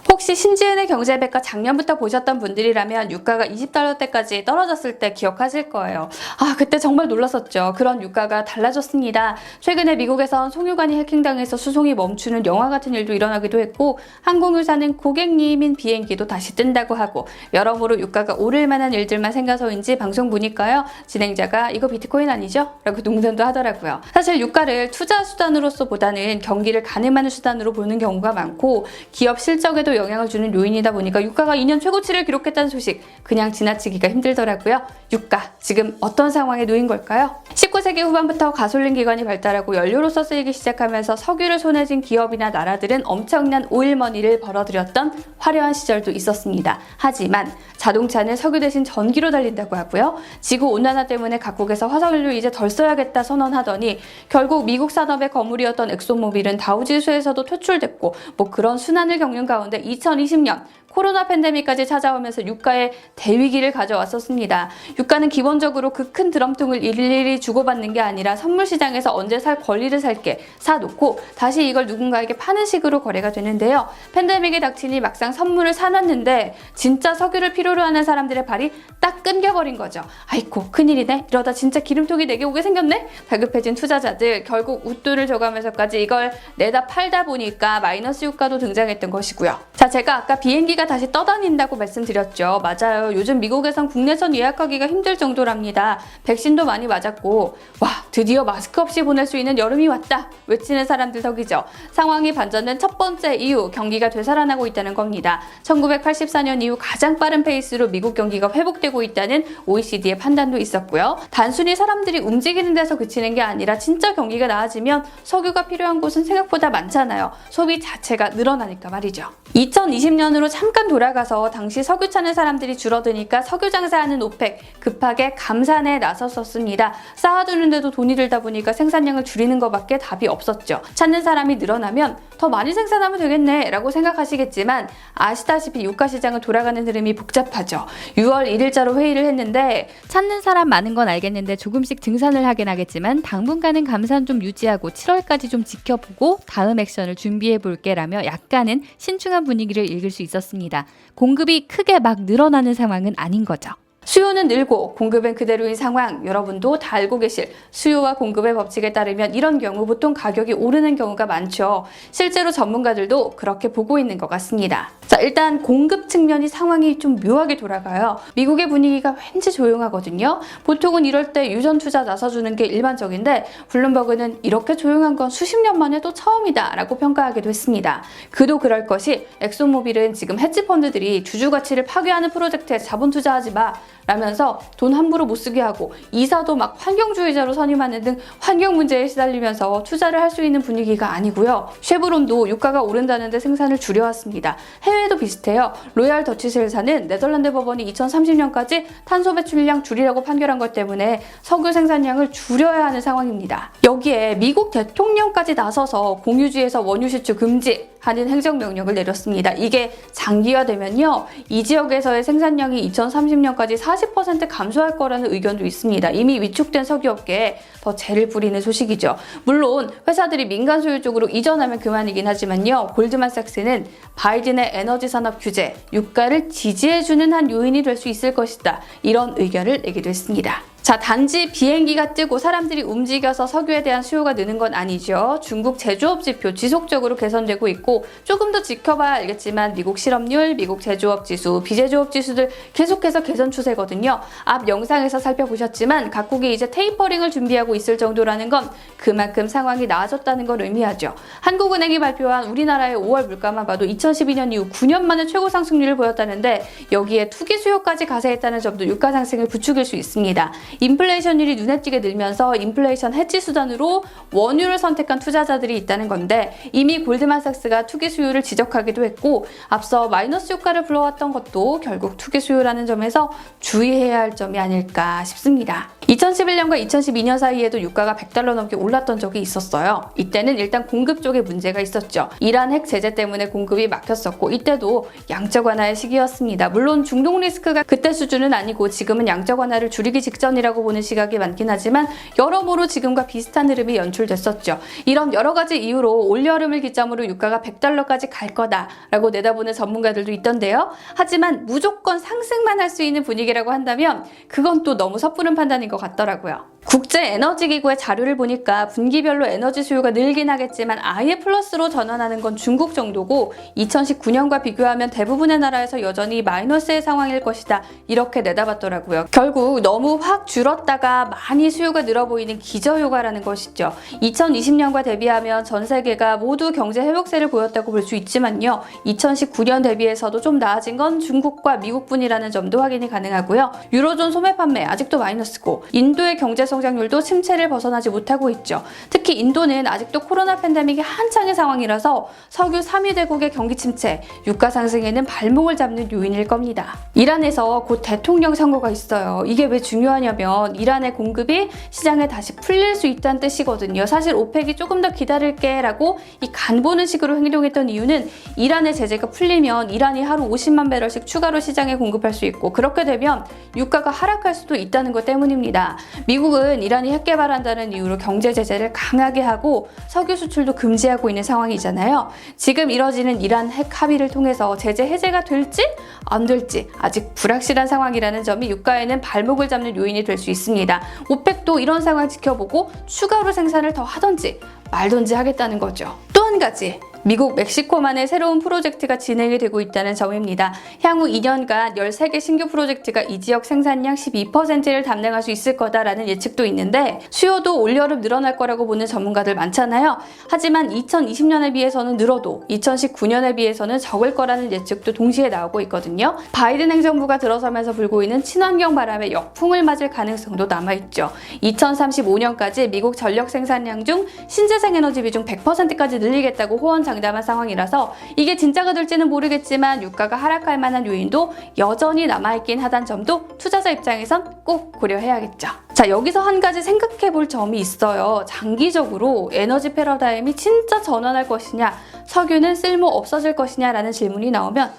혹시 신지은의 경제백과 작년부터 보셨던 분들이라면 유가가 $20대까지 떨어졌을 때 기억하실 거예요. 그때 정말 놀랐었죠. 그런 유가가 달라졌습니다. 최근에 미국에선 송유관이 해킹당해서 수송이 멈추는 영화 같은 일도 일어나기도 했고, 항공유사는 고객님인 비행기도 다시 뜬다고 하고, 여러모로 유가가 오를 만한 일들만 생겨서인지 방송 보니까요, 진행자가 이거 비트코인 아니죠? 라고 농담도 하더라고요. 사실 유가를 투자 수단으로서 보다는 경기를 가늠하는 수단으로 보는 경우가 많고, 기업 실적에도 영향을 주는 요인이다 보니까 유가가 2년 최고치를 기록했다는 소식 그냥 지나치기가 힘들더라고요. 유가 지금 어떤 상황에 놓인 걸까요? 19세기 후반부터 가솔린 기관이 발달하고 연료로서 쓰이기 시작하면서 석유를 손에 쥔 기업이나 나라들은 엄청난 오일머니를 벌어들였던 화려한 시절도 있었습니다. 하지만 자동차는 석유 대신 전기로 달린다고 하고요. 지구온난화 때문에 각국에서 화석연료 이제 덜 써야겠다 선언하더니 결국 미국 산업의 거물이었던 엑소모빌은 다우지수에서도 퇴출됐고, 그런 순환을 겪는 가운데 2020년 코로나 팬데믹까지 찾아오면서 유가의 대위기를 가져왔었습니다. 유가는 기본적으로 그 큰 드럼통을 일일이 주고받는 게 아니라 선물 시장에서 언제 살 권리를 살게 사놓고 다시 이걸 누군가에게 파는 식으로 거래가 되는데요. 팬데믹이 닥치니 막상 선물을 사놨는데 진짜 석유를 필요로 하는 사람들의 발이 딱 끊겨버린 거죠. 아이고 큰일이네. 이러다 진짜 기름통이 내게 오게 생겼네. 다급해진 투자자들 결국 웃돈을 줘가면서까지 이걸 내다 팔다 보니까 마이너스 유가도 등장했던 것이고요. 자, 제가 아까 비행기가 다시 떠다닌다고 말씀드렸죠. 맞아요. 요즘 미국에선 국내선 예약하기가 힘들 정도랍니다. 백신도 많이 맞았고, 와, 드디어 마스크 없이 보낼 수 있는 여름이 왔다 외치는 사람들 덕이죠. 상황이 반전된 첫 번째 이유, 경기가 되살아나고 있다는 겁니다. 1984년 이후 가장 빠른 페이스로 미국 경기가 회복되고 있다는 OECD의 판단도 있었고요. 단순히 사람들이 움직이는 데서 그치는 게 아니라 진짜 경기가 나아지면 석유가 필요한 곳은 생각보다 많잖아요. 소비 자체가 늘어나니까 말이죠. 2020년으로 잠깐 돌아가서 당시 석유 찾는 사람들이 줄어드니까 석유 장사하는 오펙 급하게 감산에 나섰었습니다. 쌓아두는데도 돈이 들다 보니까 생산량을 줄이는 것밖에 답이 없었죠. 찾는 사람이 늘어나면 더 많이 생산하면 되겠네 라고 생각하시겠지만 아시다시피 유가 시장은 돌아가는 흐름이 복잡하죠. 6월 1일자로 회의를 했는데 찾는 사람 많은 건 알겠는데 조금씩 등산을 하긴 하겠지만 당분간은 감산 좀 유지하고 7월까지 좀 지켜보고 다음 액션을 준비해 볼게 라며 약간은 신중한 분위기를 읽을 수 있었습니다. 공급이 크게 막 늘어나는 상황은 아닌 거죠. 수요는 늘고 공급은 그대로인 상황, 여러분도 다 알고 계실 수요와 공급의 법칙에 따르면 이런 경우 보통 가격이 오르는 경우가 많죠. 실제로 전문가들도 그렇게 보고 있는 것 같습니다. 자, 일단 공급 측면이 상황이 좀 묘하게 돌아가요. 미국의 분위기가 왠지 조용하거든요. 보통은 이럴 때 유전 투자 나서주는 게 일반적인데 블룸버그는 이렇게 조용한 건 수십 년 만에 또 처음이다 라고 평가하기도 했습니다. 그도 그럴 것이 엑소모빌은 지금 헤지펀드들이 주주 가치를 파괴하는 프로젝트에 자본 투자하지 마 라면서 돈 함부로 못 쓰게 하고 이사도 막 환경주의자로 선임하는 등 환경 문제에 시달리면서 투자를 할 수 있는 분위기가 아니고요. 쉐브론도 유가가 오른다는데 생산을 줄여왔습니다. 해외도 비슷해요. 로얄 더치셀사는 네덜란드 법원이 2030년까지 탄소 배출량 줄이라고 판결한 것 때문에 석유 생산량을 줄여야 하는 상황입니다. 여기에 미국 대통령까지 나서서 공유지에서 원유 수출 금지 하는 행정명령을 내렸습니다. 이게 장기화되면요, 이 지역에서의 생산량이 2030년까지 40% 감소할 거라는 의견도 있습니다. 이미 위축된 석유업계에 더 재를 뿌리는 소식이죠. 물론 회사들이 민간 소유 쪽으로 이전하면 그만이긴 하지만요, 골드만삭스는 바이든의 에너지 산업 규제, 유가를 지지해주는 한 요인이 될 수 있을 것이다, 이런 의견을 내기도 했습니다. 자, 단지 비행기가 뜨고 사람들이 움직여서 석유에 대한 수요가 느는 건 아니죠. 중국 제조업 지표 지속적으로 개선되고 있고, 조금 더 지켜봐야 알겠지만 미국 실업률, 미국 제조업 지수, 비제조업 지수들 계속해서 개선 추세거든요. 앞 영상에서 살펴보셨지만 각국이 이제 테이퍼링을 준비하고 있을 정도라는 건 그만큼 상황이 나아졌다는 걸 의미하죠. 한국은행이 발표한 우리나라의 5월 물가만 봐도 2012년 이후 9년 만에 최고 상승률을 보였다는데, 여기에 투기 수요까지 가세했다는 점도 유가 상승을 부추길 수 있습니다. 인플레이션율이 눈에 띄게 늘면서 인플레이션 해지 수단으로 원유를 선택한 투자자들이 있다는 건데, 이미 골드만삭스가 투기 수요를 지적하기도 했고, 앞서 마이너스 유가를 불러왔던 것도 결국 투기 수요라는 점에서 주의해야 할 점이 아닐까 싶습니다. 2011년과 2012년 사이에도 유가가 $100 넘게 올랐던 적이 있었어요. 이때는 일단 공급 쪽에 문제가 있었죠. 이란 핵 제재 때문에 공급이 막혔었고, 이때도 양적 완화의 시기였습니다. 물론 중동 리스크가 그때 수준은 아니고 지금은 양적 완화를 줄이기 직전이라 아니라고 보는 시각이 많긴 하지만 여러모로 지금과 비슷한 흐름이 연출됐었죠. 이런 여러 가지 이유로 올여름을 기점으로 유가가 100달러까지 갈 거다라고 내다보는 전문가들도 있던데요. 하지만 무조건 상승만 할 수 있는 분위기라고 한다면 그건 또 너무 섣부른 판단인 것 같더라고요. 국제에너지기구의 자료를 보니까 분기별로 에너지 수요가 늘긴 하겠지만 아예 플러스로 전환하는 건 중국 정도고 2019년과 비교하면 대부분의 나라에서 여전히 마이너스의 상황일 것이다 이렇게 내다봤더라고요. 결국 너무 확 줄었다가 많이 수요가 늘어 보이는 기저효과라는 것이죠. 2020년과 대비하면 전 세계가 모두 경제 회복세를 보였다고 볼 수 있지만요. 2019년 대비해서도 좀 나아진 건 중국과 미국뿐이라는 점도 확인이 가능하고요. 유로존 소매 판매 아직도 마이너스고 인도의 경제 성장률도 침체를 벗어나지 못하고 있죠. 특히 인도는 아직도 코로나 팬데믹이 한창의 상황이라서 석유 3위 대국의 경기 침체, 유가 상승에는 발목을 잡는 요인일 겁니다. 이란에서 곧 대통령 선거가 있어요. 이게 왜 중요하냐면 이란의 공급이 시장에 다시 풀릴 수 있다는 뜻이거든요. 사실 오펙이 조금 더 기다릴게 라고 이 간 보는 식으로 행동했던 이유는 이란의 제재가 풀리면 이란이 하루 50만 배럴씩 추가로 시장에 공급할 수 있고 그렇게 되면 유가가 하락할 수도 있다는 것 때문입니다. 미국은 이란이 핵 개발한다는 이유로 경제 제재를 강하게 하고 석유 수출도 금지하고 있는 상황이잖아요. 지금 이뤄지는 이란 핵 합의를 통해서 제재 해제가 될지 안 될지 아직 불확실한 상황이라는 점이 유가에는 발목을 잡는 요인이 될 수 있습니다. 오펙도 이런 상황 지켜보고 추가로 생산을 더 하던지 말던지 하겠다는 거죠. 또 한 가지 미국 멕시코만의 새로운 프로젝트가 진행이 되고 있다는 점입니다. 향후 2년간 13개 신규 프로젝트가 이 지역 생산량 12%를 담당할 수 있을 거다라는 예측도 있는데 수요도 올여름 늘어날 거라고 보는 전문가들 많잖아요. 하지만 2020년에 비해서는 늘어도 2019년에 비해서는 적을 거라는 예측도 동시에 나오고 있거든요. 바이든 행정부가 들어서면서 불고 있는 친환경 바람에 역풍을 맞을 가능성도 남아있죠. 2035년까지 미국 전력 생산량 중 신재생에너지 비중 100%까지 늘리겠다고 호언장담한 상황이라서 이게 진짜가 될지는 모르겠지만 유가가 하락할 만한 요인도 여전히 남아있긴 하다는 점도 투자자 입장에선 꼭 고려해야겠죠. 자, 여기서 한 가지 생각해 볼 점이 있어요. 장기적으로 에너지 패러다임이 진짜 전환할 것이냐, 석유는 쓸모 없어질 것이냐 라는 질문이 나오면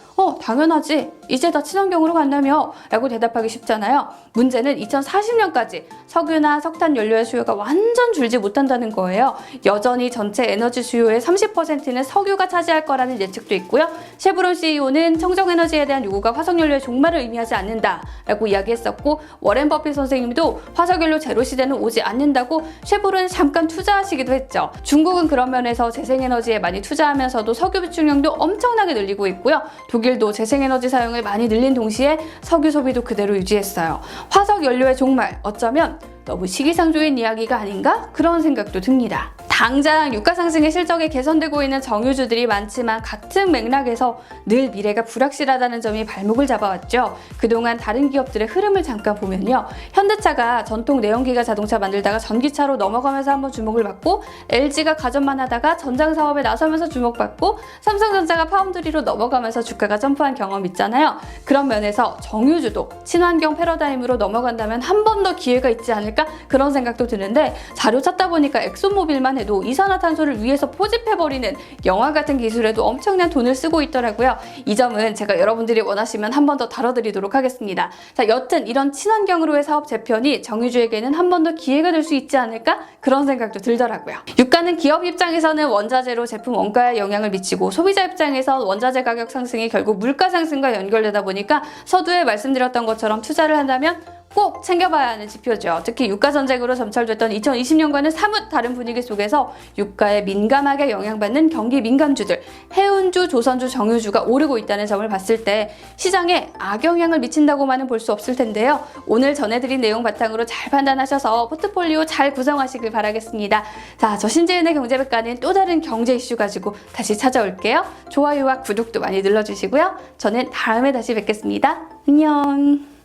당연하지. 이제 다 친환경으로 간다며 라고 대답하기 쉽잖아요. 문제는 2040년까지 석유나 석탄 연료의 수요가 완전 줄지 못한다는 거예요. 여전히 전체 에너지 수요의 30%는 석유가 차지할 거라는 예측도 있고요. 셰브론 CEO는 청정에너지에 대한 요구가 화석연료의 종말을 의미하지 않는다 라고 이야기했었고 워렌 버핏 선생님도 화석연료 제로 시대는 오지 않는다고 셰브론에 잠깐 투자하시기도 했죠. 중국은 그런 면에서 재생에너지에 많이 투자하면서도 석유 비축량도 엄청나게 늘리고 있고요. 독일도 재생에너지 사용을 많이 늘린 동시에 석유 소비도 그대로 유지했어요. 화석 연료의 종말, 어쩌면 너무 시기상조인 이야기가 아닌가? 그런 생각도 듭니다. 당장 유가 상승의 실적이 개선되고 있는 정유주들이 많지만 같은 맥락에서 늘 미래가 불확실하다는 점이 발목을 잡아왔죠. 그동안 다른 기업들의 흐름을 잠깐 보면요. 현대차가 전통 내연기관 자동차 만들다가 전기차로 넘어가면서 한번 주목을 받고 LG가 가전만 하다가 전장 사업에 나서면서 주목받고 삼성전자가 파운드리로 넘어가면서 주가가 점프한 경험 있잖아요. 그런 면에서 정유주도 친환경 패러다임으로 넘어간다면 한 번 더 기회가 있지 않을까? 그런 생각도 드는데 자료 찾다 보니까 엑소모빌만 해도 이산화탄소를 위에서 포집해버리는 영화 같은 기술에도 엄청난 돈을 쓰고 있더라고요. 이 점은 제가 여러분들이 원하시면 한 번 더 다뤄드리도록 하겠습니다. 자, 여튼 이런 친환경으로의 사업 재편이 정유주에게는 한 번 더 기회가 될 수 있지 않을까? 그런 생각도 들더라고요. 유가는 기업 입장에서는 원자재로 제품 원가에 영향을 미치고 소비자 입장에서 원자재 가격 상승이 결국 물가 상승과 연결되다 보니까 서두에 말씀드렸던 것처럼 투자를 한다면 꼭 챙겨봐야 하는 지표죠. 특히 유가 전쟁으로 점철됐던 2020년과는 사뭇 다른 분위기 속에서 유가에 민감하게 영향받는 경기 민감주들, 해운주, 조선주, 정유주가 오르고 있다는 점을 봤을 때 시장에 악영향을 미친다고만은 볼 수 없을 텐데요. 오늘 전해드린 내용 바탕으로 잘 판단하셔서 포트폴리오 잘 구성하시길 바라겠습니다. 자, 저 신재은의 경제백과는 또 다른 경제 이슈 가지고 다시 찾아올게요. 좋아요와 구독도 많이 눌러주시고요. 저는 다음에 다시 뵙겠습니다. 안녕.